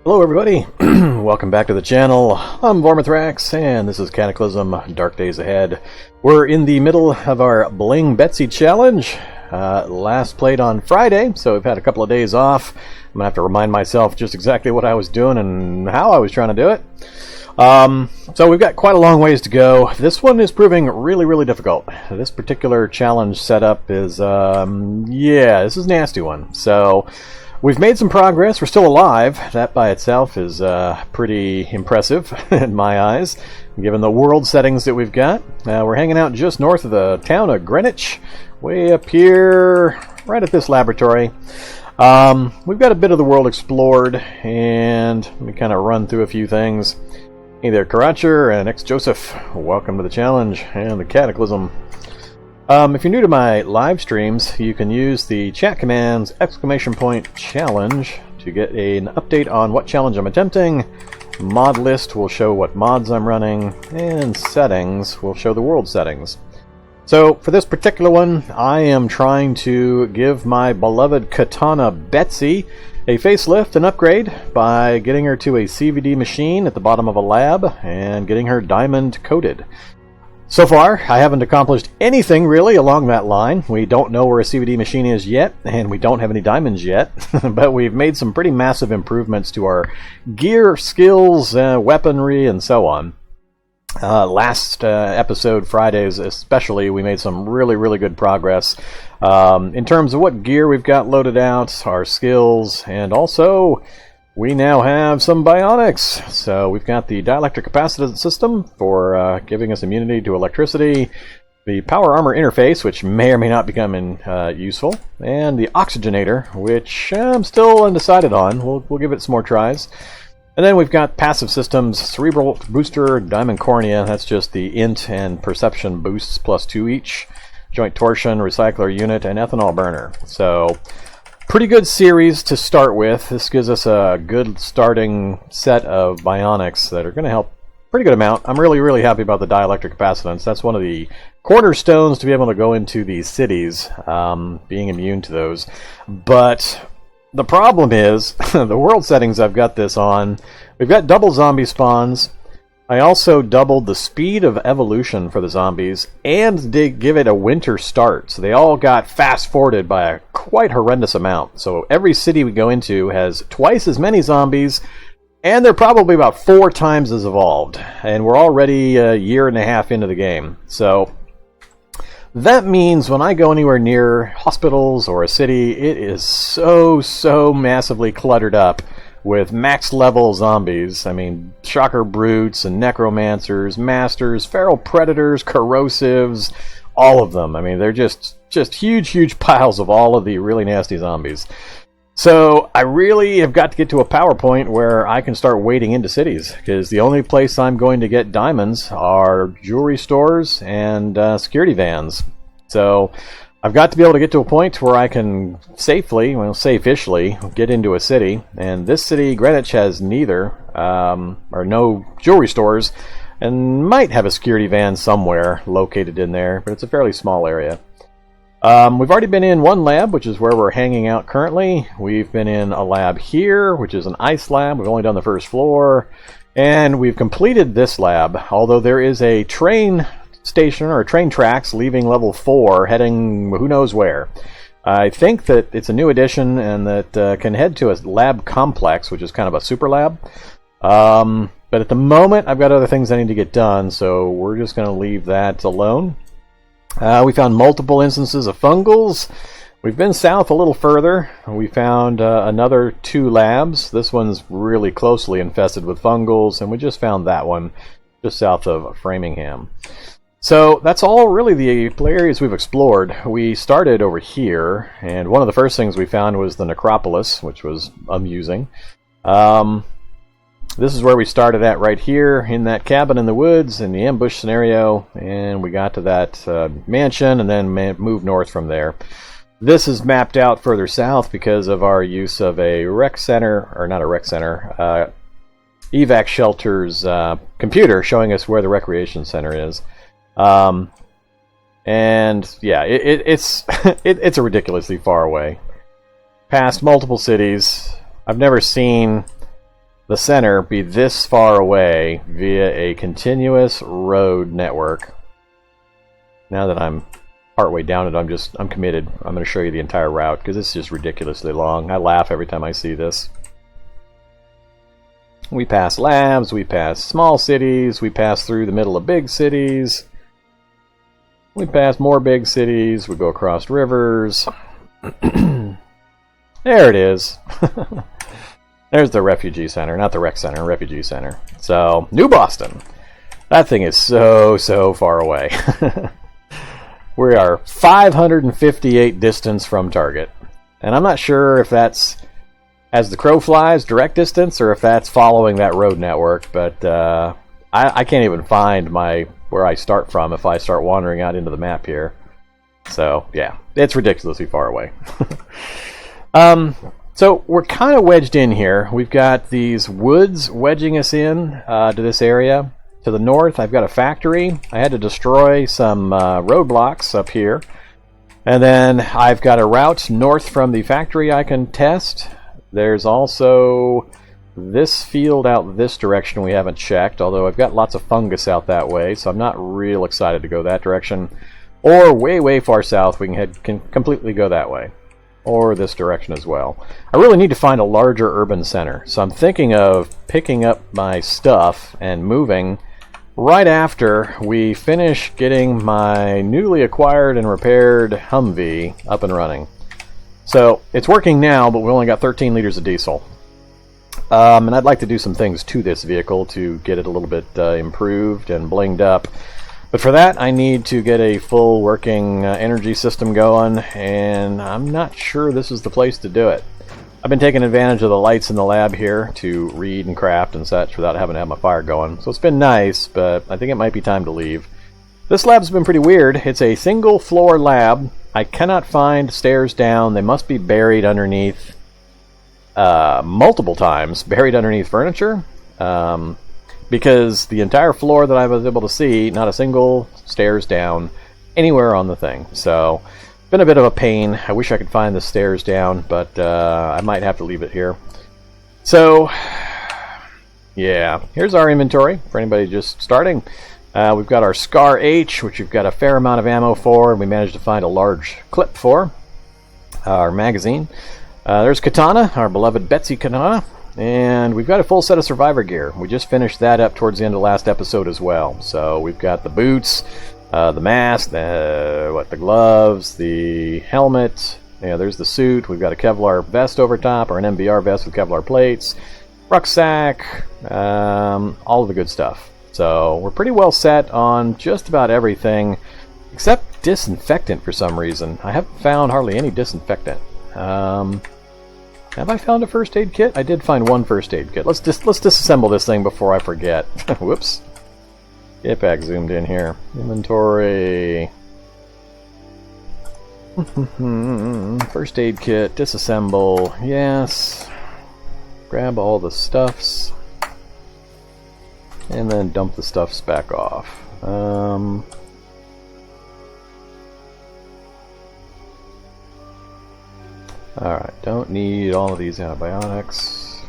Hello everybody, welcome back to the channel. I'm Vormithrax, and this is Cataclysm, Dark Days Ahead. We're in the middle of our Bling Betsy challenge. Last played on Friday, so we've had a couple of days off. I'm going to have to remind myself just exactly what I was doing and how I was trying to do it. So we've got quite a long ways to go. This one is proving really difficult. This particular challenge setup is, this is a nasty one. So we've made some progress. We're still alive. That by itself is pretty impressive in my eyes, given the world settings that we've got. We're hanging out just north of the town of Greenwich, way up here, right at this laboratory. We've got a bit of the world explored, and let me kind of run through a few things. Hey there, Karacher and X-Joseph. Welcome to the challenge and the Cataclysm. If you're new to my live streams, you can use the chat commands !challenge to get an update on what challenge I'm attempting. Modlist will show what mods I'm running, and settings will show the world settings. So for this particular one, I am trying to give my beloved katana Betsy a facelift and upgrade by getting her to a CVD machine at the bottom of a lab and getting her diamond coated. So far, I haven't accomplished anything really along that line. We don't know where a CVD machine is yet, and we don't have any diamonds yet, but we've made some pretty massive improvements to our gear, skills, weaponry, and so on. Last episode, Fridays especially, we made some really good progress in terms of what gear we've got loaded out, our skills, and also we now have some Bionics. So we've got the dielectric capacitance system for giving us immunity to electricity, the power armor interface, which may or may not become useful, and the oxygenator, which I'm still undecided on. We'll give it some more tries. And then we've got passive systems, cerebral booster, diamond cornea, that's just the int and perception boosts +2 each, joint torsion, recycler unit, and ethanol burner. So pretty good series to start with. This gives us a good starting set of bionics that are going to help pretty good amount. I'm really happy about the dielectric capacitance. That's one of the cornerstones to be able to go into these cities, being immune to those. But the problem is, the world settings I've got this on, we've got double zombie spawns. I also doubled the speed of evolution for the zombies, and did give it a winter start. So they all got fast-forwarded by a quite horrendous amount. So every city we go into has twice as many zombies, and they're probably about 4 times as evolved. And we're already a year and a half into the game. So that means when I go anywhere near hospitals or a city, it is so massively cluttered up with max level zombies. I mean, shocker brutes and necromancers, masters, feral predators, corrosives, all of them. I mean, they're just huge piles of all of the really nasty zombies. So I really have got to get to a power point where I can start wading into cities, because the only place I'm going to get diamonds are jewelry stores and security vans. So I've got to be able to get to a point where I can safely, safe-ishly, get into a city. And this city, Greenwich, has neither, or no jewelry stores, and might have a security van somewhere located in there, but it's a fairly small area. We've already been in one lab, which is where we're hanging out currently. We've been in a lab here, which is an ice lab. We've only done the first floor. And we've completed this lab, although there is a train station, or train tracks, leaving level 4, heading who knows where. I think that it's a new addition, and that can head to a lab complex, which is kind of a super lab. But at the moment, I've got other things I need to get done, so we're just going to leave that alone. We found multiple instances of fungals. We've been south a little further. We found another 2 labs. This one's really closely infested with fungals, and we just found that one just south of Framingham. So that's all really the areas we've explored. We started over here, and one of the first things we found was the necropolis, which was amusing. This is where we started at, right here in that cabin in the woods in the ambush scenario, and we got to that mansion and then moved north from there. This is mapped out further south because of our use of a rec center, or not a rec center, evac shelter's computer showing us where the recreation center is. And yeah, it's it's a ridiculously far away. Past multiple cities. I've never seen the center be this far away via a continuous road network. Now that I'm partway down it, I'm committed. I'm going to show you the entire route because it's just ridiculously long. I laugh every time I see this. We pass labs, we pass small cities, we pass through the middle of big cities, we pass more big cities, we go across rivers. There it is. There's the refugee center, not the rec center, refugee center. So, New Boston. That thing is so far away. We are 558 distance from target. And I'm not sure if that's, as the crow flies, direct distance, or if that's following that road network, but I can't even find where I start from if I start wandering out into the map here. So, yeah, it's ridiculously far away. So, we're kind of wedged in here. We've got these woods wedging us in to this area. To the north, I've got a factory. I had to destroy some roadblocks up here. And then I've got a route north from the factory I can test. There's also this field out this direction we haven't checked, although I've got lots of fungus out that way, so I'm not real excited to go that direction. Or way far south, we can completely go that way. Or this direction as well. I really need to find a larger urban center, so I'm thinking of picking up my stuff and moving right after we finish getting my newly acquired and repaired Humvee up and running. So, it's working now, but we only got 13 liters of diesel. And I'd like to do some things to this vehicle to get it a little bit improved and blinged up. But for that, I need to get a full working energy system going, and I'm not sure this is the place to do it. I've been taking advantage of the lights in the lab here to read and craft and such without having to have my fire going. So it's been nice, but I think it might be time to leave. This lab's been pretty weird. It's a single floor lab. I cannot find stairs down. They must be buried underneath, multiple times, buried underneath furniture. Because the entire floor that I was able to see, not a single stairs down anywhere on the thing. So, been a bit of a pain. I wish I could find the stairs down, but I might have to leave it here. So, yeah, here's our inventory for anybody just starting. We've got our Scar H, which we've got a fair amount of ammo for, and we managed to find a large clip for. Our magazine. There's Katana, our beloved Betsy Katana. And we've got a full set of survivor gear. We just finished that up towards the end of last episode as well. So we've got the boots, the mask, the gloves, the helmet. Yeah, there's the suit. We've got a Kevlar vest over top, or an MBR vest with Kevlar plates, rucksack, all of the good stuff. So we're pretty well set on just about everything, except disinfectant for some reason. I haven't found hardly any disinfectant. Have I found a first aid kit? I did find one first aid kit. Let's disassemble this thing before I forget. Whoops. Get back zoomed in here. Inventory. First aid kit. Disassemble. Yes. Grab all the stuffs. And then dump the stuffs back off. Alright, don't need all of these antibiotics.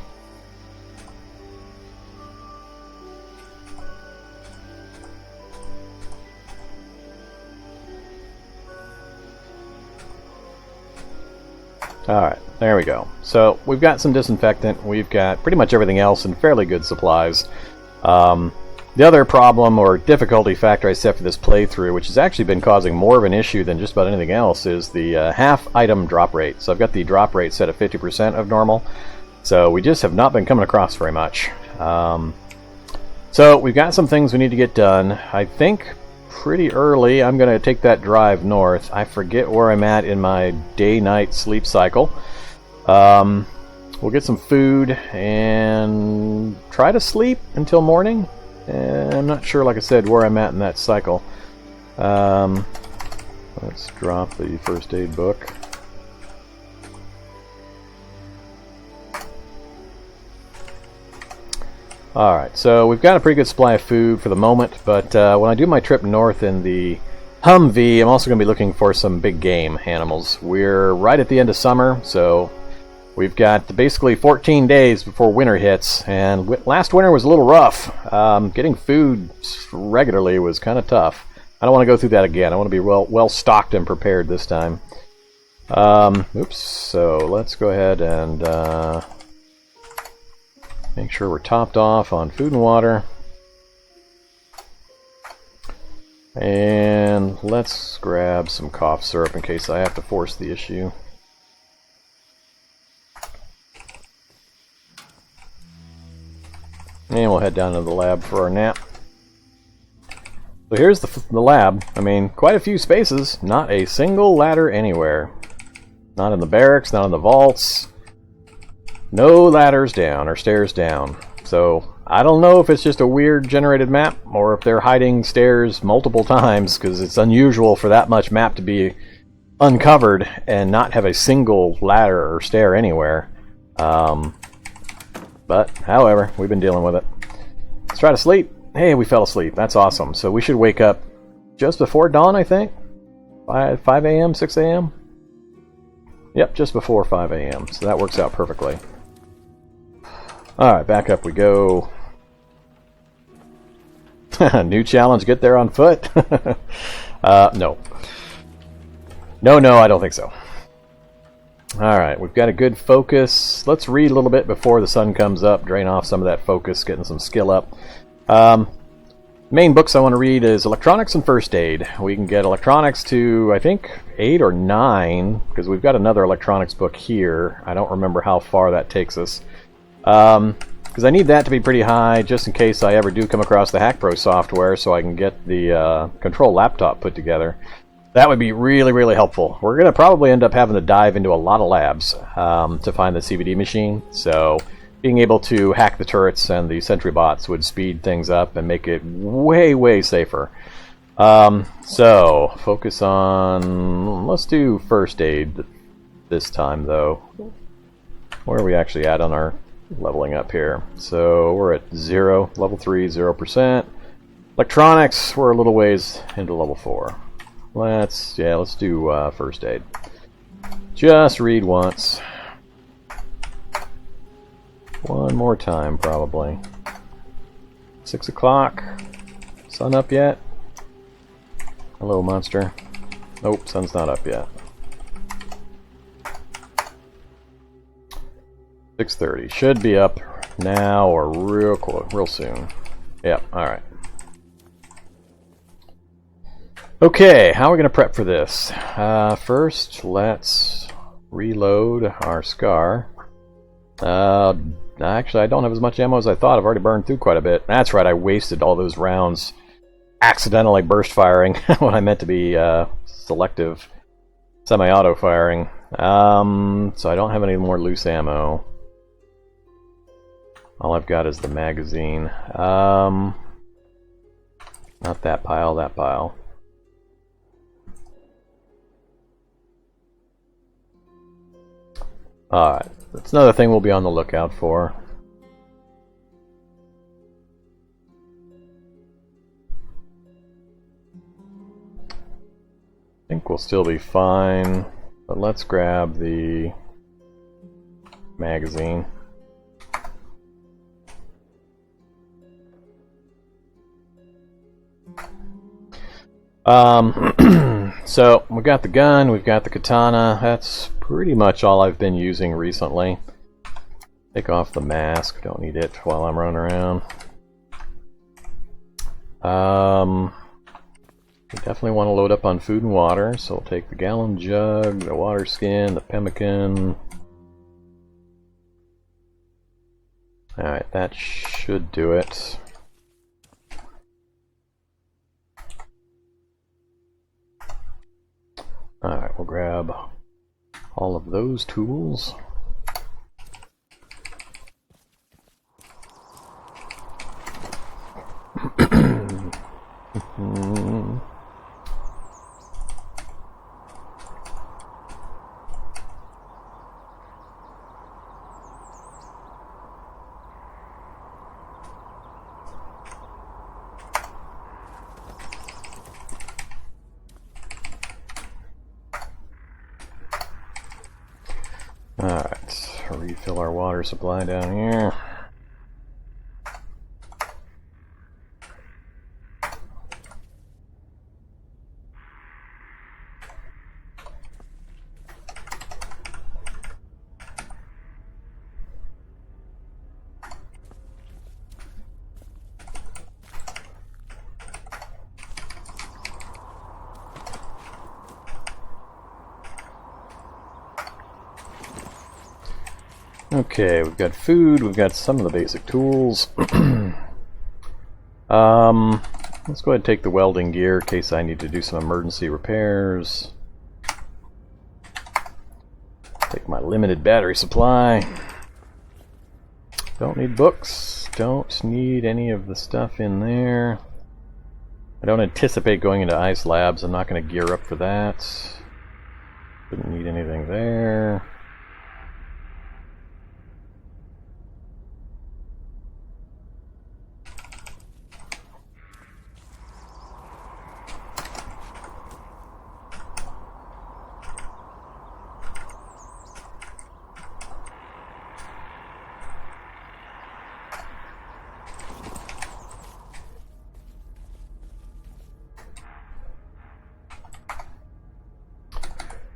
Alright, there we go. So, we've got some disinfectant, we've got pretty much everything else in fairly good supplies. The other problem or difficulty factor I set for this playthrough, which has actually been causing more of an issue than just about anything else, is the half item drop rate. So I've got the drop rate set at 50% of normal, so we just have not been coming across very much. So we've got some things we need to get done. I think pretty early I'm going to take that drive north. I forget where I'm at in my day-night sleep cycle. We'll get some food and try to sleep until morning. I'm not sure, like I said, where I'm at in that cycle. Let's drop the first aid book. Alright, so we've got a pretty good supply of food for the moment, but when I do my trip north in the Humvee, I'm also going to be looking for some big game animals. We're right at the end of summer, so We've got basically 14 days before winter hits, and last winter was a little rough. Getting food regularly was kind of tough. I don't want to go through that again. I want to be well stocked and prepared this time. Oops. So let's go ahead and make sure we're topped off on food and water. And let's grab some cough syrup in case I have to force the issue. And we'll head down to the lab for our nap. So here's the lab. I mean, quite a few spaces. Not a single ladder anywhere. Not in the barracks, not in the vaults. No ladders down or stairs down. So I don't know if it's just a weird generated map or if they're hiding stairs multiple times, because it's unusual for that much map to be uncovered and not have a single ladder or stair anywhere. But, however, we've been dealing with it. Let's try to sleep. Hey, we fell asleep. That's awesome. So we should wake up just before dawn, I think? 5 a.m., 6 a.m.? Yep, just before 5 a.m. So that works out perfectly. Alright, back up we go. New challenge, get there on foot? No. No, I don't think so. Alright, we've got a good focus. Let's read a little bit before the sun comes up, drain off some of that focus, getting some skill up. Main books I want to read is Electronics and First Aid. We can get Electronics to, I think, 8 or 9, because we've got another Electronics book here. I don't remember how far that takes us. Because I need that to be pretty high, just in case I ever do come across the Hack Pro software, so I can get the Control laptop put together. That would be really, really helpful. We're going to probably end up having to dive into a lot of labs to find the CVD machine, so being able to hack the turrets and the sentry bots would speed things up and make it way, way safer. So, focus on... let's do First Aid this time, though. Where are we actually at on our leveling up here? So, we're at 0, level 3, 0%. Electronics, we're a little ways into level 4. Let's do First Aid. Just read once. One more time, probably. 6 o'clock. Sun up yet? Hello, monster. Nope, sun's not up yet. 6:30. Should be up now or real soon. Yep, alright. Okay, how are we going to prep for this? First, let's reload our Scar. Actually, I don't have as much ammo as I thought. I've already burned through quite a bit. That's right, I wasted all those rounds accidentally burst firing when I meant to be selective semi-auto firing. So I don't have any more loose ammo. All I've got is the magazine. Not that pile, that pile. Alright, that's another thing we'll be on the lookout for. I think we'll still be fine, but let's grab the magazine. So, we've got the gun, we've got the katana. That's pretty much all I've been using recently. Take off the mask, don't need it while I'm running around. We definitely want to load up on food and water, so we'll take the gallon jug, the water skin, the pemmican. Alright, that should do it. Alright, we'll grab all of those tools. Alright, refill our water supply down here. Okay, we've got food, we've got some of the basic tools. Let's go ahead and take the welding gear in case I need to do some emergency repairs. Take my limited battery supply. Don't need books, don't need any of the stuff in there. I don't anticipate going into ice labs, I'm not going to gear up for that. Didn't need anything there.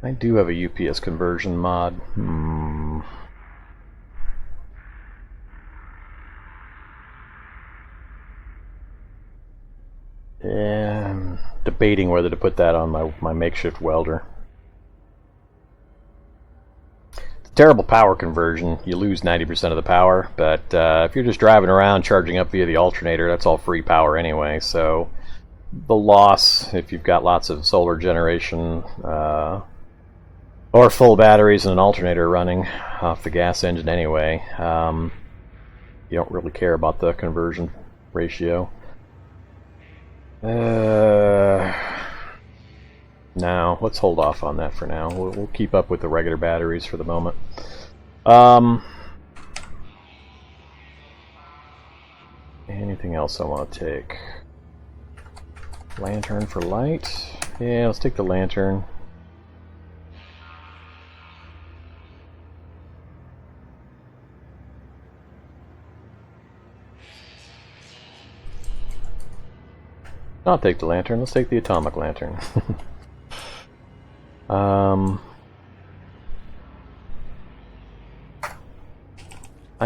I do have a UPS conversion mod. Yeah, I'm debating whether to put that on my makeshift welder. It's a terrible power conversion. You lose 90% of the power, but if you're just driving around charging up via the alternator, that's all free power anyway, so the loss, if you've got lots of solar generation, or full batteries and an alternator running off the gas engine anyway, you don't really care about the conversion ratio. Now, let's hold off on that for now. We'll keep up with the regular batteries for the moment. Anything else I want to take? Lantern for light? Yeah, let's take the lantern. I'll take the lantern. Let's take the atomic lantern. I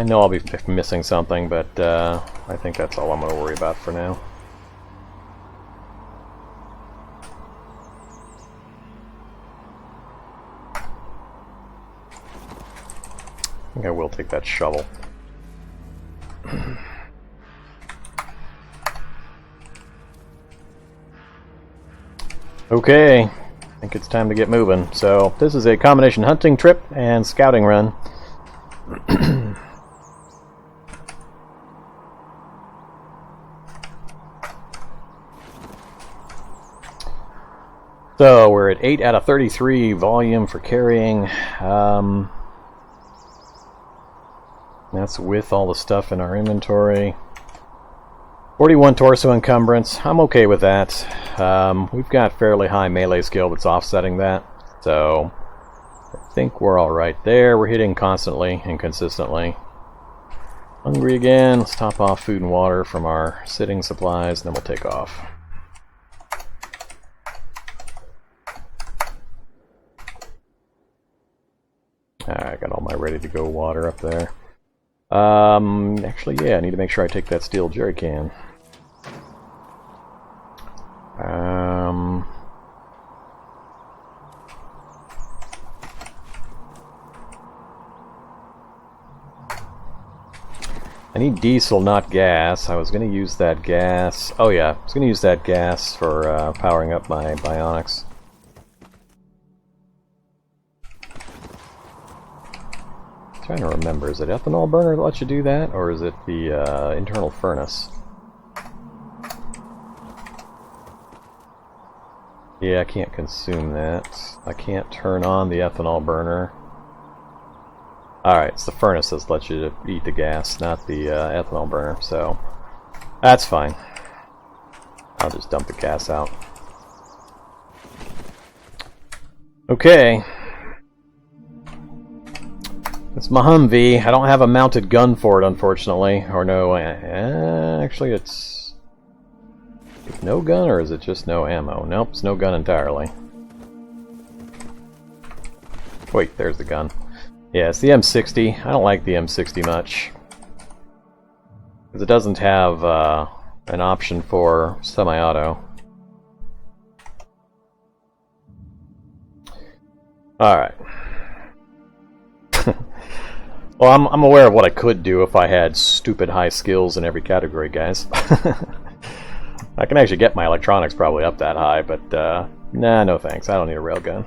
know I'll be missing something, but I think that's all I'm going to worry about for now. I think I will take that shovel. Okay, I think it's time to get moving. So this is a combination hunting trip and scouting run. So we're at 8 out of 33 volume for carrying. That's with all the stuff in our inventory. 41 torso encumbrance. I'm okay with that. We've got fairly high melee skill that's offsetting that, so I think we're alright there. We're hitting constantly and consistently. Hungry again. Let's top off food and water from our sitting supplies, and then we'll take off. Alright, got all my ready to go water up there. Actually, yeah, I need to make sure I take that steel jerry can. I need diesel, not gas. I was going to use that gas. Oh yeah, I was going to use that gas for powering up my Bionics. I'm trying to remember, is it ethanol burner that lets you do that, or is it the internal furnace? Yeah, I can't consume that. I can't turn on the ethanol burner. Alright, it's the furnace that lets you eat the gas, not the ethanol burner, so that's fine. I'll just dump the gas out. Okay. It's my Humvee. I don't have a mounted gun for it, unfortunately. Or no, actually it's no gun, or is it just no ammo? Nope, it's no gun entirely. Wait, there's the gun. Yeah, it's the M60. I don't like the M60 much, because it doesn't have an option for semi-auto. Alright. Well, I'm aware of what I could do if I had stupid high skills in every category, guys. I can actually get my electronics probably up that high, but nah, no thanks. I don't need a railgun.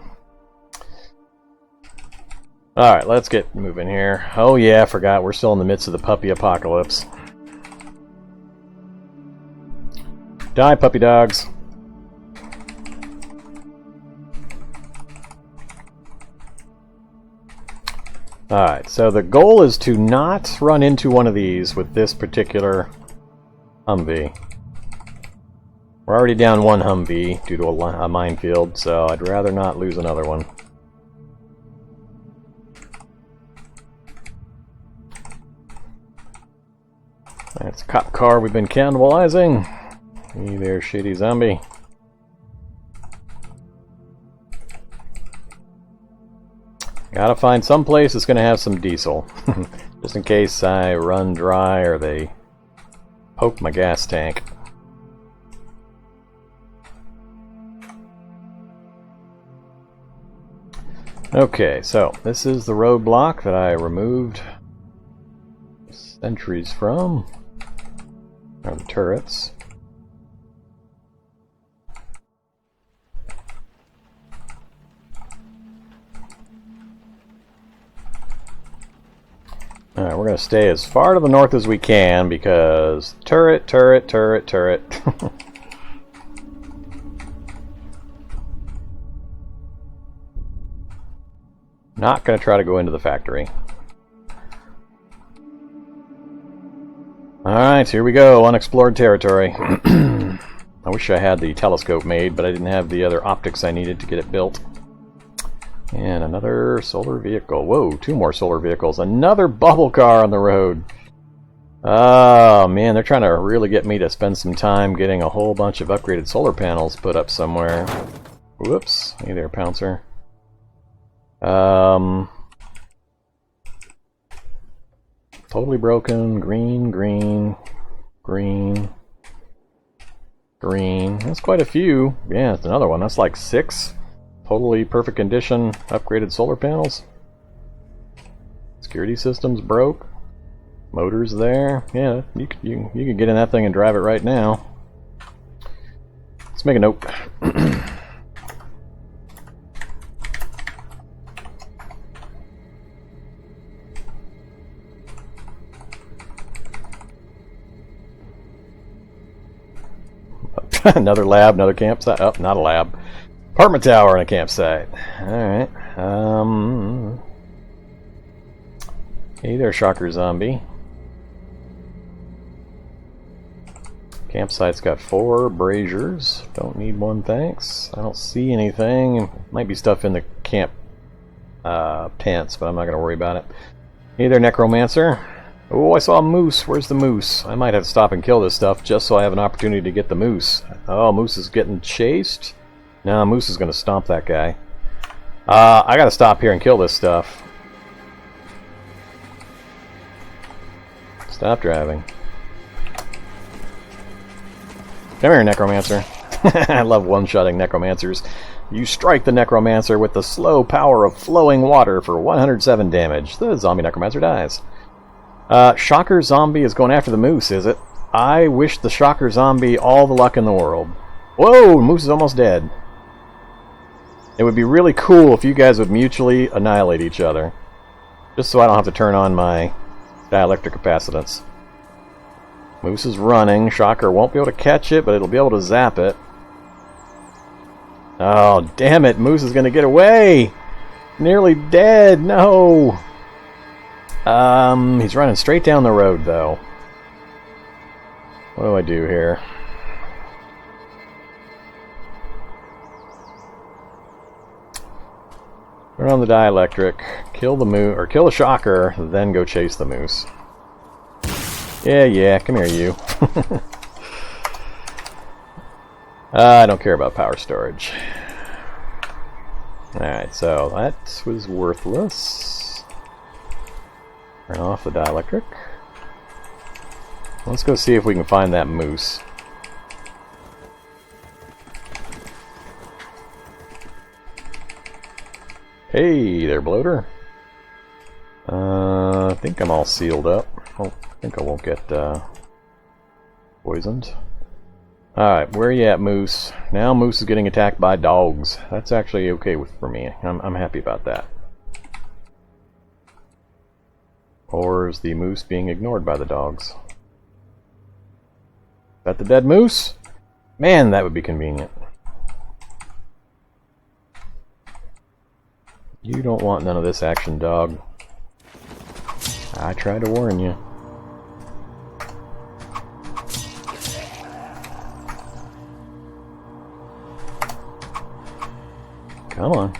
Alright, let's get moving here. Oh yeah, I forgot. We're still in the midst of the puppy apocalypse. Die, puppy dogs. Alright, so the goal is to not run into one of these with this particular Humvee. We're already down one Humvee due to a minefield, so I'd rather not lose another one. That's a cop car we've been cannibalizing. Hey there, shitty zombie. Gotta find some place that's gonna have some diesel. Just in case I run dry or they poke my gas tank. Okay, so this is the roadblock that I removed sentries from. Or the turrets. Alright, we're going to stay as far to the north as we can because turret. Not going to try to go into the factory. Alright, here we go. Unexplored territory. I wish I had the telescope made, but I didn't have the other optics I needed to get it built. And another solar vehicle. Whoa, 2 more solar vehicles. Another bubble car on the road. Oh, man, they're trying to really get me to spend some time getting a whole bunch of upgraded solar panels put up somewhere. Whoops. Hey there, Pouncer. Totally broken. Green. That's quite a few. Yeah, it's another one. That's like 6. Totally perfect condition, upgraded solar panels. Security systems broke. Motors there. Yeah, you can get in that thing and drive it right now. Let's make a note. Another lab, another campsite. Oh, not a lab. Apartment tower and a campsite. Alright. Hey there, shocker zombie. Campsite's got 4 braziers. Don't need one, thanks. I don't see anything. Might be stuff in the camp tents, but I'm not going to worry about it. Hey there, necromancer. Oh, I saw a moose. Where's the moose? I might have to stop and kill this stuff just so I have an opportunity to get the moose. Oh, moose is getting chased? No, moose is going to stomp that guy. I got to stop here and kill this stuff. Stop driving. Come here, necromancer. I love one-shotting necromancers. You strike the necromancer with the slow power of flowing water for 107 damage. The zombie necromancer dies. Shocker zombie is going after the moose, is it? I wish the shocker zombie all the luck in the world. Whoa, moose is almost dead. It would be really cool if you guys would mutually annihilate each other. Just so I don't have to turn on my dielectric capacitance. Moose is running. Shocker won't be able to catch it, but it'll be able to zap it. Oh, damn it. Moose is going to get away. Nearly dead. No. He's running straight down the road, though. What do I do here? Turn on the dielectric, kill the moose, or kill the shocker, then go chase the moose. Yeah, come here, you. I don't care about power storage. Alright, so that was worthless. Turn off the dielectric. Let's go see if we can find that moose. Hey there, bloater. I think I'm all sealed up. Oh, I think I won't get poisoned. Alright, where are you at, moose? Now moose is getting attacked by dogs. That's actually okay for me. I'm happy about that. Or is the moose being ignored by the dogs? Is that the dead moose? Man, that would be convenient. You don't want none of this action, dog. I tried to warn you. Come on.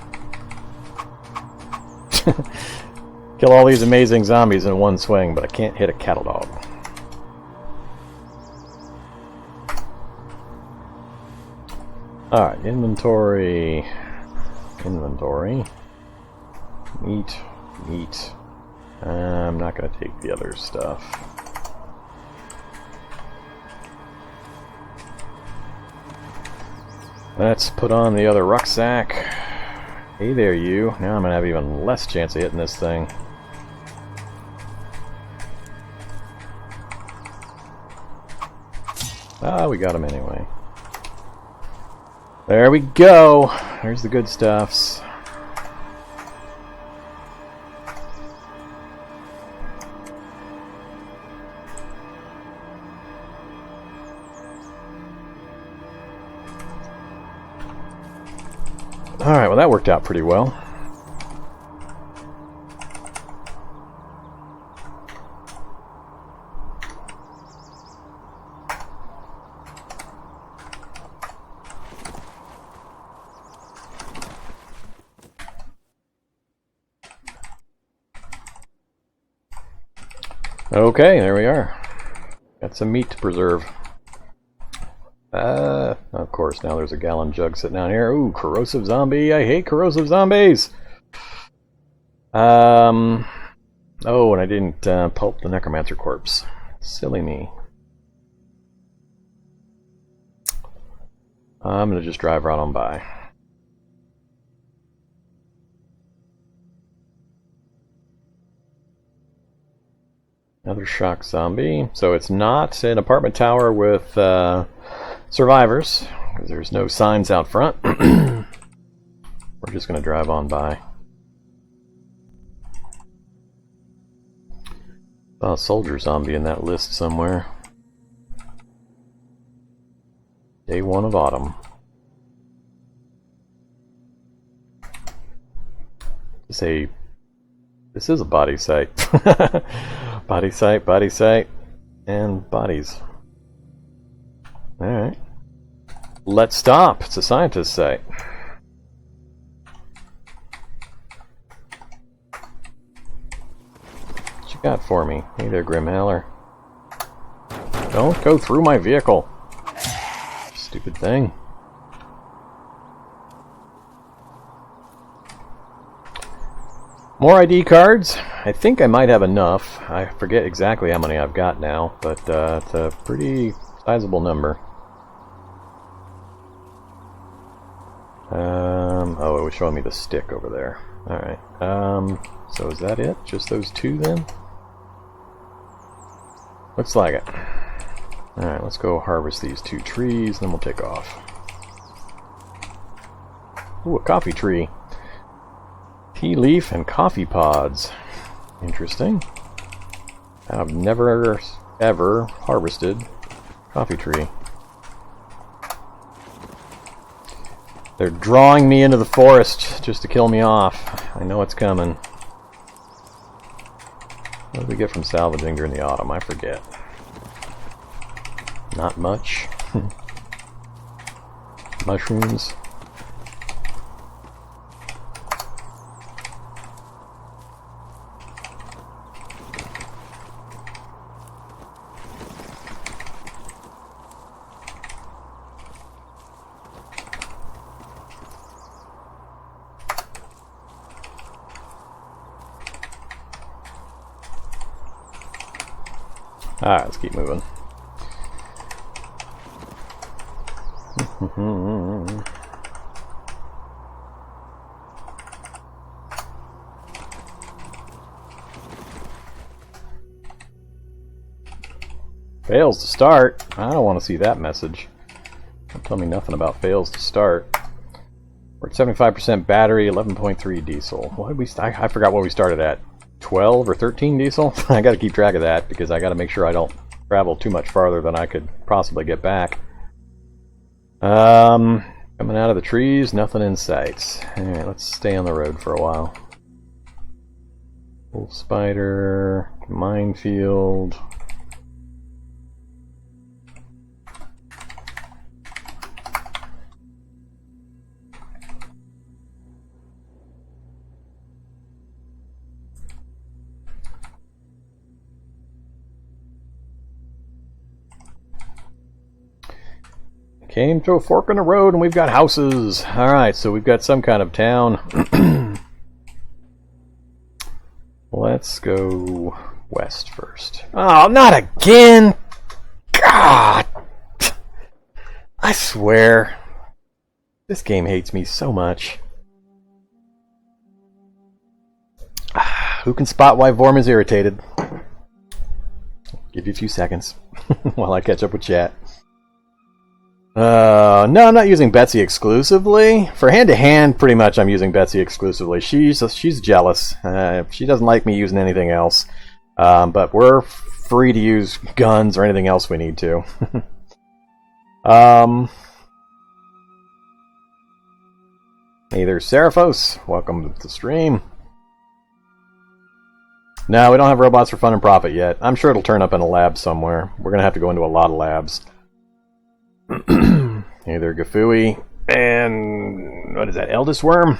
Kill all these amazing zombies in one swing, but I can't hit a cattle dog. Alright, inventory. Meat. I'm not going to take the other stuff. Let's put on the other rucksack. Hey there, you. Now I'm going to have even less chance of hitting this thing. Ah, we got him anyway. There we go. There's the good stuffs. Alright, well that worked out pretty well. Okay, there we are. Got some meat to preserve. Of course, now there's a gallon jug sitting down here. Ooh, corrosive zombie. I hate corrosive zombies! Oh, and I didn't pulp the necromancer corpse. Silly me. I'm gonna just drive right on by. Another shock zombie. So it's not an apartment tower with survivors, because there's no signs out front. We're just going to drive on by. Saw a soldier zombie in that list somewhere. Day 1 of autumn. This is a body site. Body site, and bodies. Alright. Let's stop. It's a scientist site. What you got for me? Hey there, Grimhowler. Don't go through my vehicle. Stupid thing. More ID cards. I think I might have enough. I forget exactly how many I've got now, but it's a pretty sizable number. Oh, it was showing me the stick over there. Alright. So is that it? Just those two then? Looks like it. Alright, let's go harvest these 2 trees, then we'll take off. Ooh, a coffee tree. Tea leaf and coffee pods. Interesting. I've never ever harvested coffee tree. They're drawing me into the forest just to kill me off. I know it's coming. What did we get from salvaging during the autumn? I forget. Not much. Mushrooms. Alright, let's keep moving. Fails to start. I don't want to see that message. Don't tell me nothing about fails to start. We're at 75% battery, 11.3 diesel. What did we? I forgot what we started at. 12 or 13 diesel? I got to keep track of that because I got to make sure I don't travel too much farther than I could possibly get back. Coming out of the trees, nothing in sight. Alright, let's stay on the road for a while. Wolf spider, minefield. Came to a fork in the road and we've got houses. Alright, so we've got some kind of town. Let's go west first. Oh, not again! God! I swear. This game hates me so much. Who can spot why Vorm is irritated? Give you a few seconds while I catch up with chat. No, I'm not using Betsy exclusively. For hand-to-hand, pretty much I'm using Betsy exclusively. She's jealous. She doesn't like me using anything else. But we're free to use guns or anything else we need to. Hey there, Seraphos. Welcome to the stream. No, we don't have robots for fun and profit yet. I'm sure it'll turn up in a lab somewhere. We're going to have to go into a lot of labs. Hey there, Gafui. And what is that? Eldest Worm?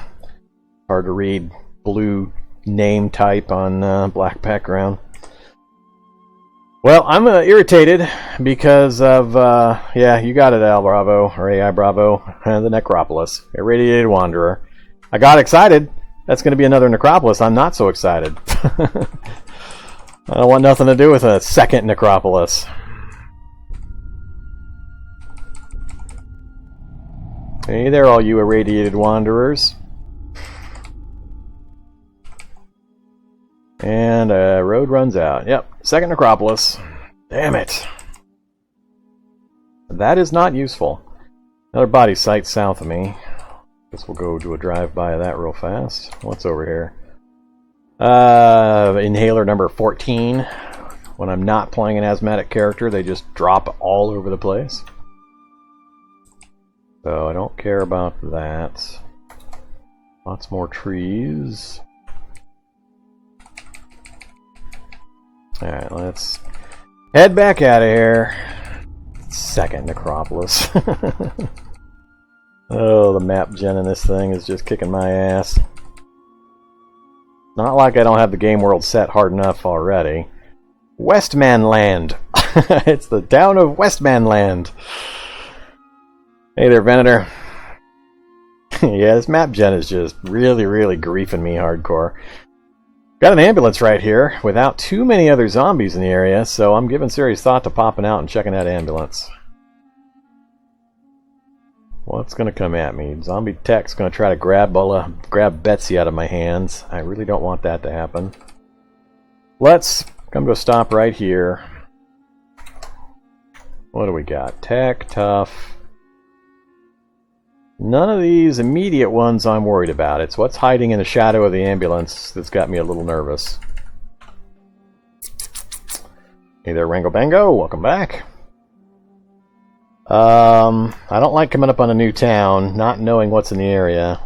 Hard to read. Blue name type on black background. Well, I'm irritated because of, yeah, you got it, Al Bravo, or AI Bravo, the Necropolis. Irradiated Wanderer. I got excited. That's going to be another Necropolis. I'm not so excited. I don't want nothing to do with a second Necropolis. Hey there, all you irradiated wanderers. And road runs out. Yep, second Necropolis. Damn it. That is not useful. Another body site south of me. Guess we'll go do a drive-by of that real fast. What's over here? Inhaler number 14. When I'm not playing an asthmatic character, they just drop all over the place. So I don't care about that. Lots more trees. Alright, let's head back out of here. Second Necropolis. Oh, the map gen in this thing is just kicking my ass. Not like I don't have the game world set hard enough already. Westmanland. It's the town of Westmanland. Hey there, Venator. Yeah, this map gen is just really, really griefing me hardcore. Got an ambulance right here without too many other zombies in the area, so I'm giving serious thought to popping out and checking that ambulance. What's going to come at me? Zombie tech's going to try to grab Betsy out of my hands. I really don't want that to happen. Let's come to a stop right here. What do we got? Tech, tough. None of these immediate ones I'm worried about. It's what's hiding in the shadow of the ambulance that's got me a little nervous. Hey there, Rango Bango. Welcome back. I don't like coming up on a new town, not knowing what's in the area.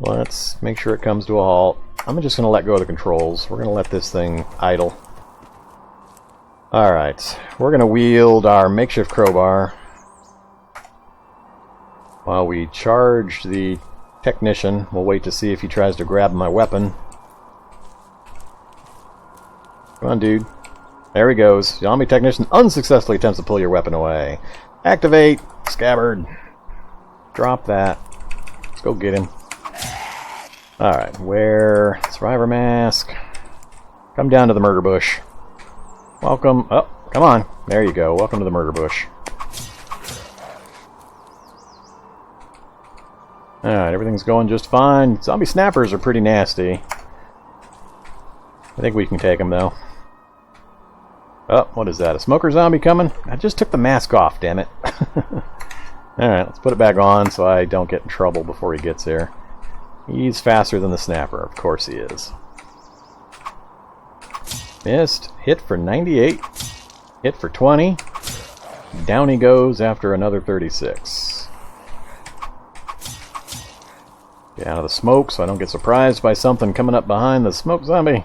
Let's make sure it comes to a halt. I'm just going to let go of the controls. We're going to let this thing idle. Alright, we're going to wield our makeshift crowbar while we charge the technician. We'll wait to see if he tries to grab my weapon. Come on, dude. There he goes. Zombie technician unsuccessfully attempts to pull your weapon away. Activate. Scabbard. Drop that. Let's go get him. Alright, wear survivor mask. Come down to the murder bush. Welcome. Oh, come on. There you go. Welcome to the murder bush. Alright, everything's going just fine. Zombie snappers are pretty nasty. I think we can take them, though. Oh, what is that? A smoker zombie coming? I just took the mask off, damn it. Alright, let's put it back on so I don't get in trouble before he gets here. He's faster than the snapper. Of course he is. Missed. Hit for 98. Hit for 20. Down he goes after another 36. Get out of the smoke so I don't get surprised by something coming up behind the smoke zombie.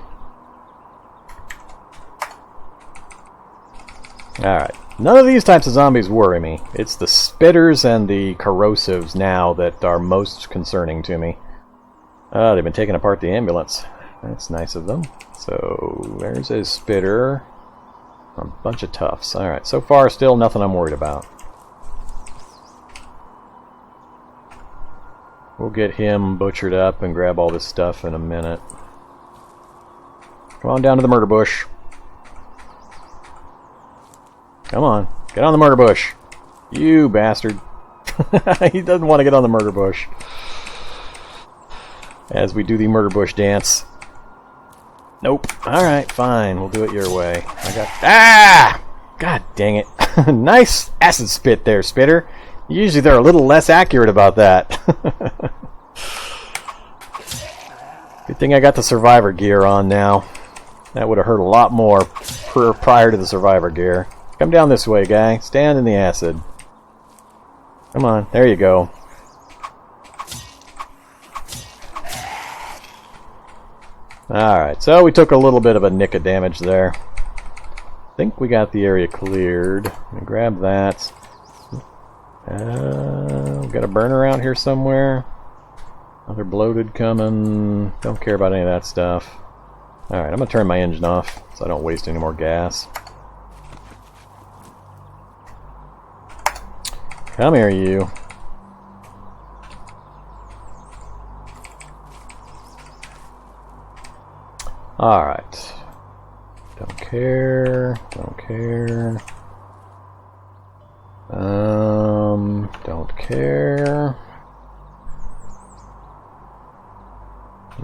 Alright. None of these types of zombies worry me. It's the spitters and the corrosives now that are most concerning to me. They've been taking apart the ambulance. That's nice of them. So, there's a spitter. A bunch of toughs. Alright, so far still nothing I'm worried about. We'll get him butchered up and grab all this stuff in a minute. Come on down to the murder bush. Come on, get on the murder bush. You bastard. He doesn't want to get on the murder bush. As we do the murder bush dance. Nope. Alright, fine. We'll do it your way. Ah! God dang it. Nice acid spit there, Spitter. Usually they're a little less accurate about that. Good thing I got the survivor gear on now. That would have hurt a lot more prior to the survivor gear. Come down this way, guy. Stand in the acid. Come on. There you go. Alright, so we took a little bit of a nick of damage there. I think we got the area cleared. Let me grab that. Got a burner out here somewhere. Another bloated coming. Don't care about any of that stuff. Alright, I'm going to turn my engine off so I don't waste any more gas. Come here, you. Alright. Don't care. Don't care. Don't care.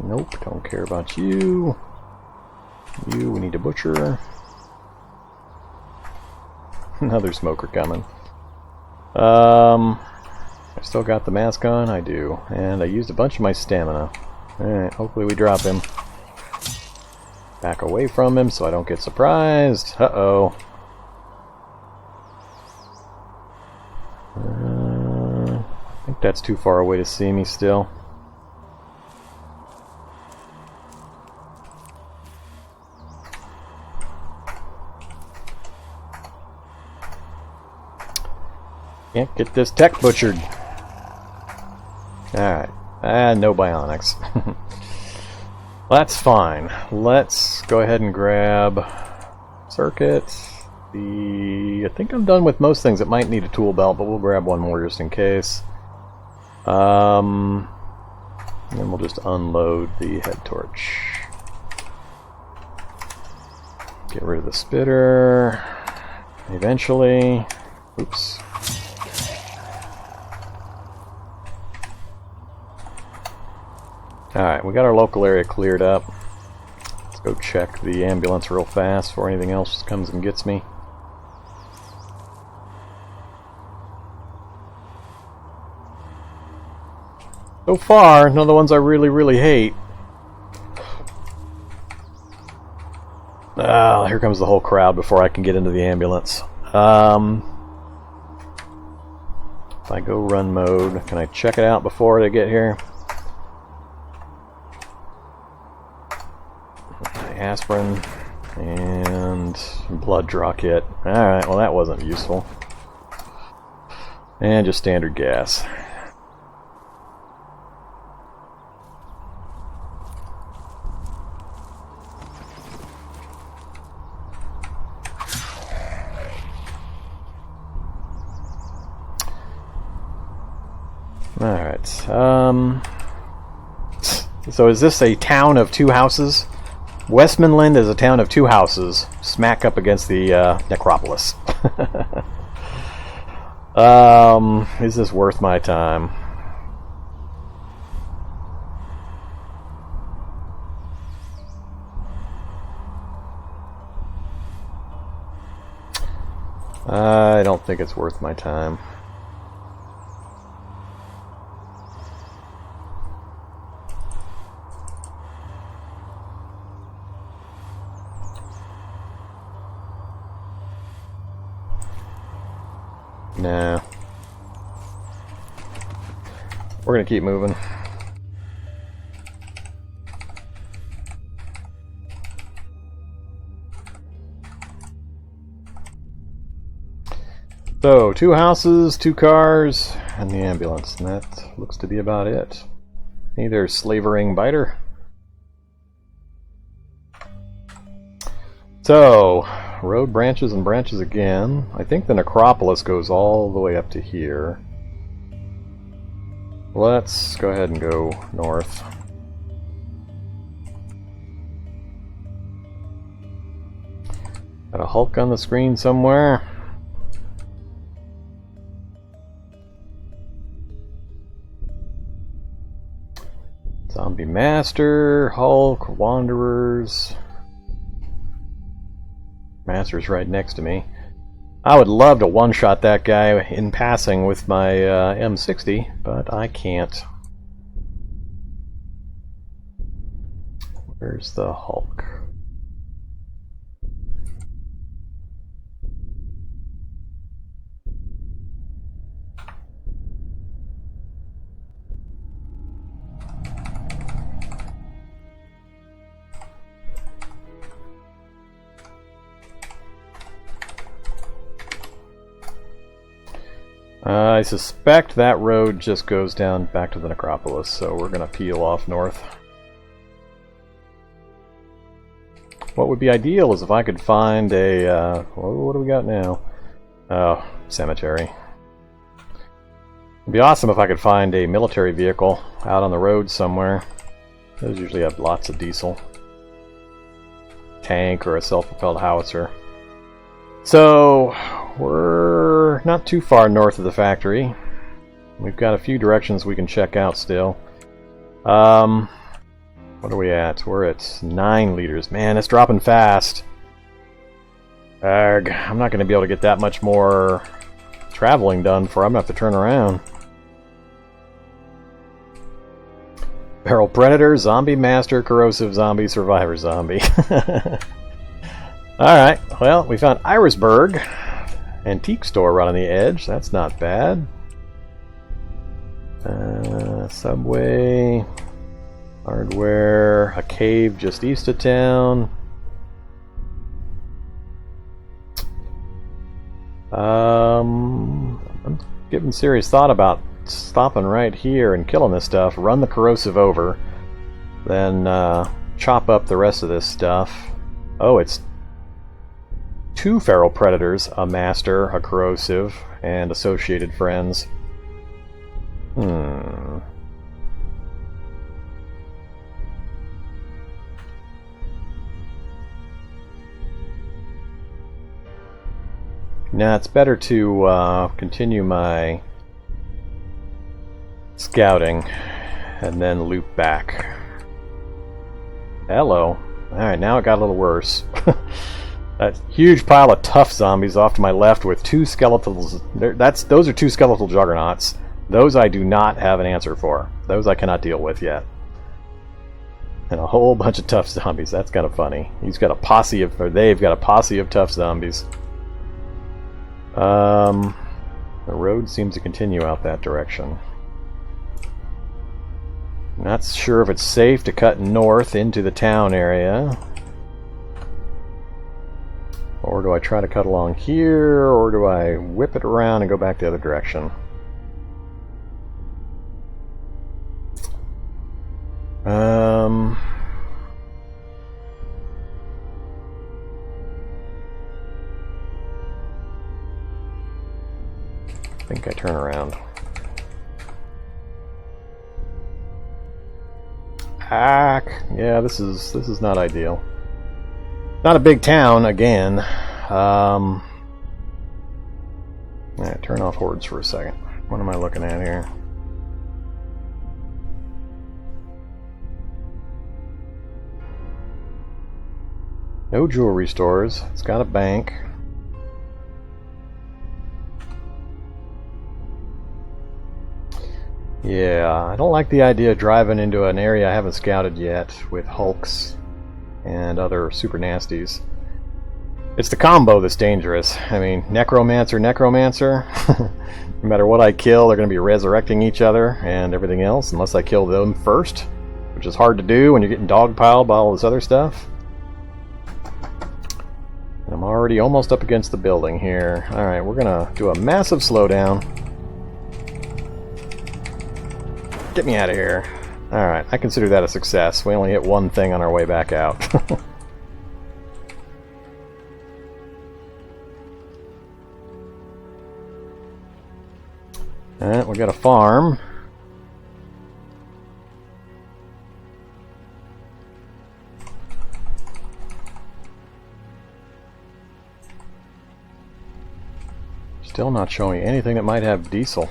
Nope, don't care about you. You, we need to butcher. Another smoker coming. I still got the mask on? I do. And I used a bunch of my stamina. Alright, hopefully we drop him. Back away from him so I don't get surprised. Uh-oh. I think that's too far away to see me still. Can't get this tech butchered. Alright. No bionics. That's fine. Let's go ahead and grab circuits. I think I'm done with most things. It might need a tool belt, but we'll grab one more just in case. And then we'll just unload the head torch. Get rid of the spitter. Eventually. Oops. Alright, we got our local area cleared up. Let's go check the ambulance real fast before anything else comes and gets me. So far, none of the ones I really hate. Here comes the whole crowd before I can get into the ambulance. If I go run mode, can I check it out before they get here? Aspirin and blood draw kit. Alright, well that wasn't useful. And just standard gas. Alright, so is this a town of two houses? Westmoreland is a town of 2 houses, smack up against the necropolis. Is this worth my time? I don't think it's worth my time. Nah. We're gonna keep moving. So, 2 houses, 2 cars, and the ambulance, and that looks to be about it. Hey there, slavering biter. So, road branches and branches again. I think the necropolis goes all the way up to here. Let's go ahead and go north. Got a Hulk on the screen somewhere. Zombie Master, Hulk, Wanderers. Master's right next to me. I would love to one-shot that guy in passing with my M60, but I can't. Where's the Hulk? I suspect that road just goes down back to the necropolis, so we're going to peel off north. What would be ideal is if I could find a... what do we got now? Oh, cemetery. It'd be awesome if I could find a military vehicle out on the road somewhere. Those usually have lots of diesel. Tank or a self-propelled howitzer. So, we're not too far north of the factory. We've got a few directions we can check out still. What are we at? We're at 9 liters. Man, it's dropping fast. Arg, I'm not going to be able to get that much more traveling done before I'm going to have to turn around. Barrel Predator, Zombie Master, Corrosive Zombie, Survivor Zombie. Alright, well, we found Irisburg. Antique store right on the edge. That's not bad. Subway. Hardware. A cave just east of town. I'm giving serious thought about stopping right here and killing this stuff. Run the corrosive over. Then chop up the rest of this stuff. Oh, it's 2 feral predators, a master, a corrosive, and associated friends. Now it's better to continue my scouting and then loop back. Hello. Alright, now it got a little worse. That huge pile of tough zombies off to my left with 2 skeletals. Those are 2 skeletal juggernauts. Those I do not have an answer for. Those I cannot deal with yet. And a whole bunch of tough zombies. That's kind of funny. He's got a posse of, or they've got a posse of tough zombies. The road seems to continue out that direction. Not sure if it's safe to cut north into the town area. Or do I try to cut along here, or do I whip it around and go back the other direction? I think I turn around. Yeah, this is not ideal. Not a big town, again. Turn off hordes for a second. What am I looking at here? No jewelry stores. It's got a bank. Yeah, I don't like the idea of driving into an area I haven't scouted yet with hulks and other super nasties. It's the combo that's dangerous. I mean, necromancer. No matter what I kill, they're going to be resurrecting each other and everything else, unless I kill them first, which is hard to do when you're getting dogpiled by all this other stuff. And I'm already almost up against the building here. Alright, we're going to do a massive slowdown. Get me out of here. Alright, I consider that a success. We only hit one thing on our way back out. Alright, we got a farm. Still not showing anything that might have diesel.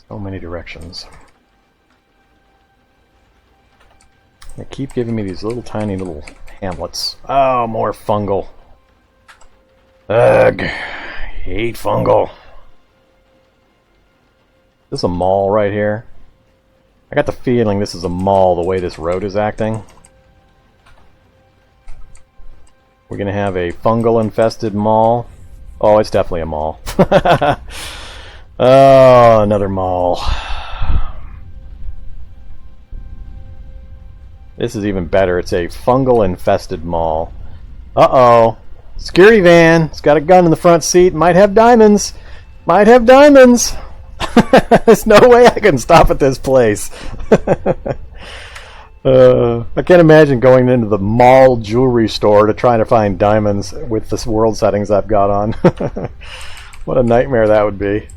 So many directions. They keep giving me these little tiny little hamlets. Oh, more fungal. Ugh. Hate fungal. Is this a mall right here? I got the feeling this is a mall the way this road is acting. We're gonna have a fungal infested mall. Oh, it's definitely a mall. Oh, another mall. This is even better. It's a fungal infested mall. Uh-oh. Security van. It's got a gun in the front seat. Might have diamonds. Might have diamonds. There's no way I can stop at this place. I can't imagine going into the mall jewelry store to try to find diamonds with the world settings I've got on. What a nightmare that would be.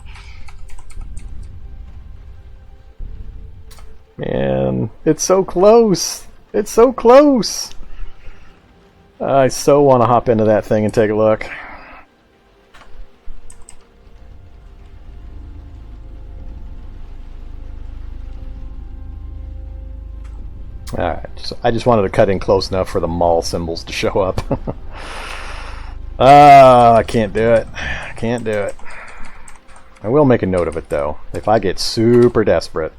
Man, it's so close. It's so close. I so want to hop into that thing and take a look. Alright, so I just wanted to cut in close enough for the mall symbols to show up. I can't do it. I can't do it. I will make a note of it though, if I get super desperate.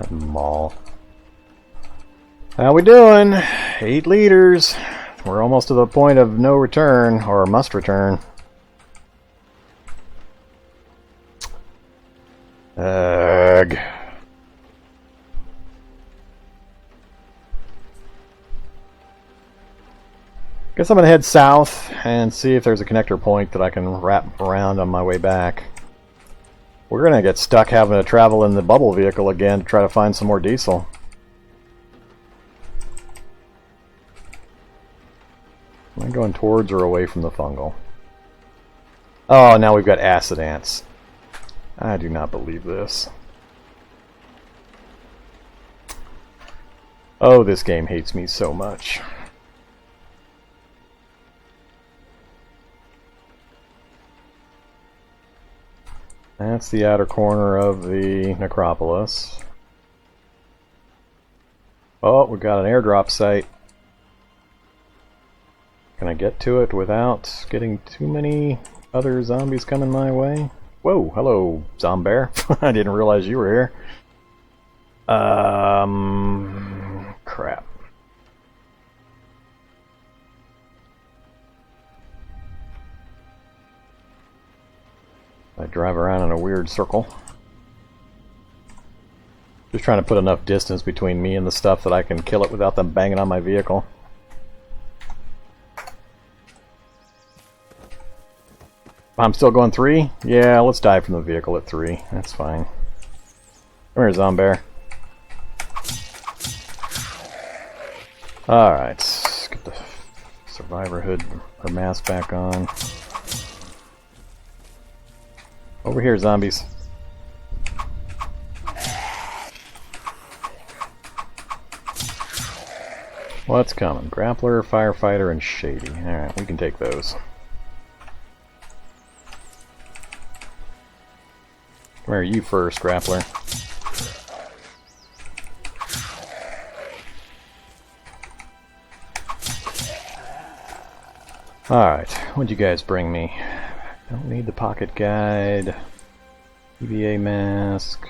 Mall. How we doing? 8 liters. We're almost to the point of no return, or must return. Ugh. Guess I'm gonna head south and see if there's a connector point that I can wrap around on my way back. We're gonna get stuck having to travel in the bubble vehicle again to try to find some more diesel. Am I going towards or away from the fungal? Oh, now we've got acid ants. I do not believe this. Oh, this game hates me so much. That's the outer corner of the necropolis. Oh, we've got an airdrop site. Can I get to it without getting too many other zombies coming my way? Whoa, hello, Zombear. I didn't realize you were here. Crap. I drive around in a weird circle. Just trying to put enough distance between me and the stuff that I can kill it without them banging on my vehicle. I'm still going 3? Yeah, let's die from the vehicle at 3. That's fine. Come here, Zombear. Alright, let's get the Survivor hood or mask back on. Over here, zombies. What's coming? Grappler, Firefighter, and Shady. Alright, we can take those. Come here, you first, Grappler. Alright, what'd you guys bring me? Don't need the pocket guide. EVA mask.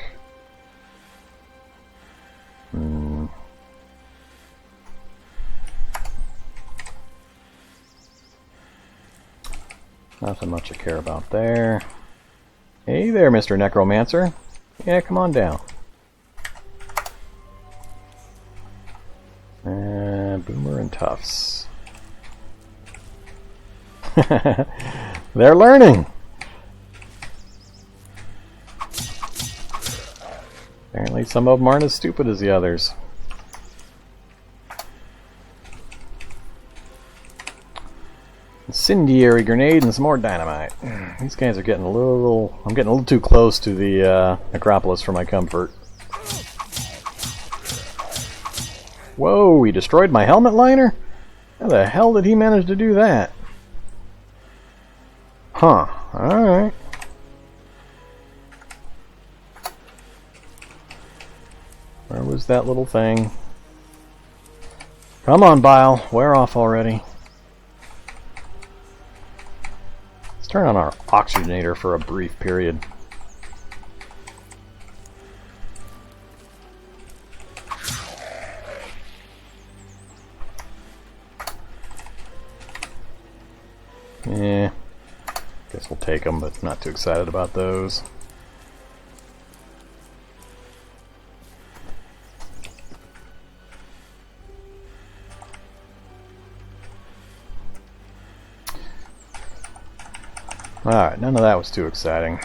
Nothing much to care about there. Hey there, Mr. Necromancer. Yeah, come on down. Boomer and Tufts. They're learning! Apparently some of them aren't as stupid as the others. Incendiary grenade and some more dynamite. These guys are getting a little... I'm getting a little too close to the necropolis for my comfort. Whoa, he destroyed my helmet liner? How the hell did he manage to do that? Huh, alright. Where was that little thing? Come on, Bile, wear off already. Let's turn on our oxygenator for a brief period. Yeah. Guess we'll take them, but not too excited about those. Alright, none of that was too exciting.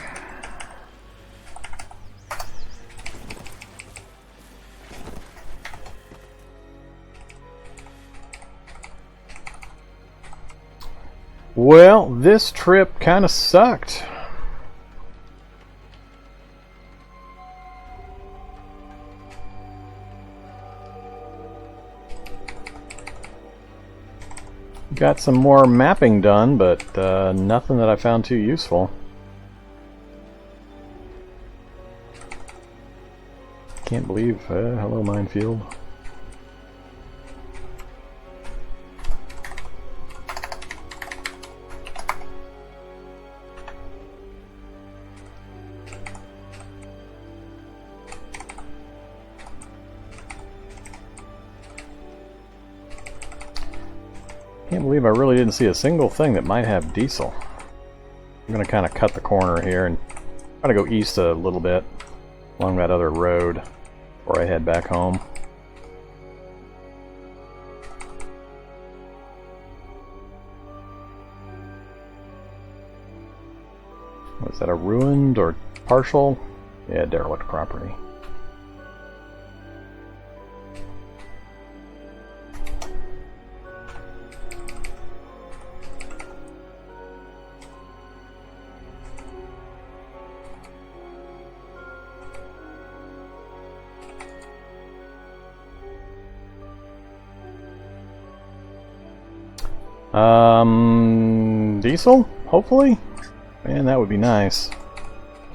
Well, this trip kind of sucked. Got some more mapping done, but nothing that I found too useful. Can't believe, hello minefield. Can't believe I really didn't see a single thing that might have diesel. I'm going to kind of cut the corner here and try to go east a little bit along that other road before I head back home. Was that a ruined or partial? Yeah, derelict property. Diesel? Hopefully? Man, that would be nice.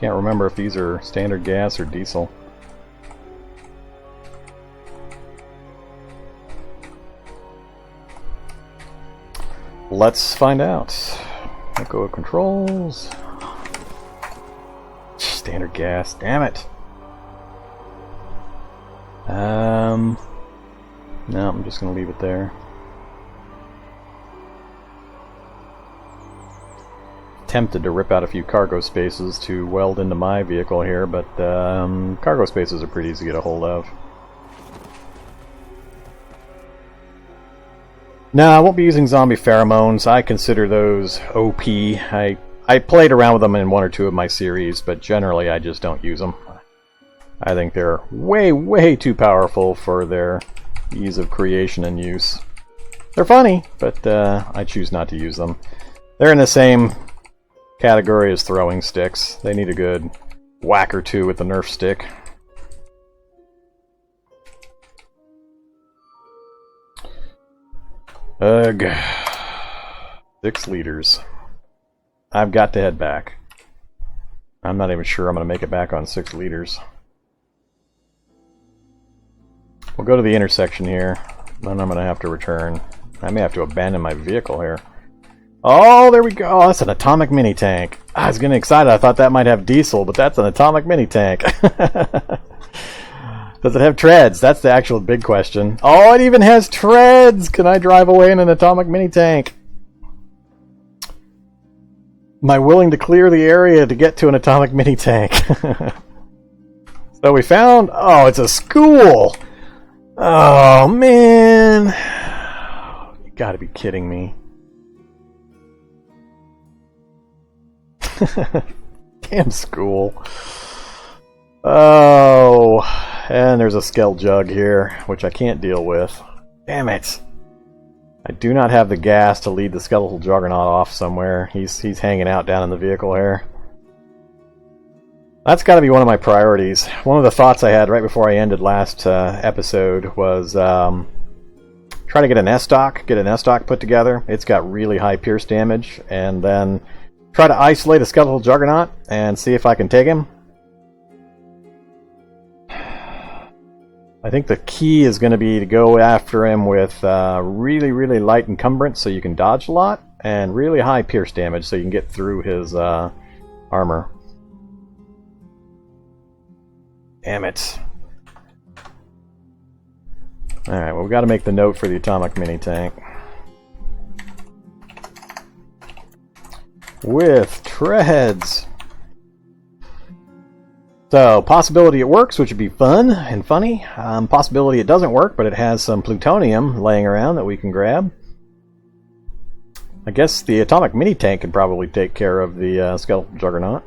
Can't remember if these are standard gas or diesel. Let's find out. Echo controls. Standard gas, damn it. No, I'm just gonna leave it there. Tempted to rip out a few cargo spaces to weld into my vehicle here, but cargo spaces are pretty easy to get a hold of. No, I won't be using zombie pheromones. I consider those OP. I played around with them in one or two of my series, but generally I just don't use them. I think they're way, way too powerful for their ease of creation and use. They're funny, but I choose not to use them. They're in the same category as throwing sticks. They need a good whack or two with the Nerf stick. Ugh. 6 liters. I've got to head back. I'm not even sure I'm going to make it back on 6 liters. We'll go to the intersection here, then I'm going to have to return. I may have to abandon my vehicle here. Oh, there we go. Oh, that's an atomic mini tank. I was getting excited. I thought that might have diesel, but that's an atomic mini tank. Does it have treads? That's the actual big question. Oh, it even has treads! Can I drive away in an atomic mini tank? Am I willing to clear the area to get to an atomic mini tank? So we found... Oh, it's a school! Oh, man! You gotta be kidding me. Damn school. Oh, and there's a Skell Jug here, which I can't deal with. Damn it. I do not have the gas to lead the Skeletal Juggernaut off somewhere. He's hanging out down in the vehicle here. That's got to be one of my priorities. One of the thoughts I had right before I ended last episode was try to get an S-Stock put together. It's got really high pierce damage, and then try to isolate a Skeletal Juggernaut and see if I can take him. I think the key is going to be to go after him with really, really light encumbrance so you can dodge a lot, and really high pierce damage so you can get through his armor. Damn it. Alright, well, we've got to make the note for the atomic mini tank. With treads. So, possibility it works, which would be fun and funny. Possibility it doesn't work, but it has some plutonium laying around that we can grab. I guess the atomic mini tank could probably take care of the skeletal juggernaut.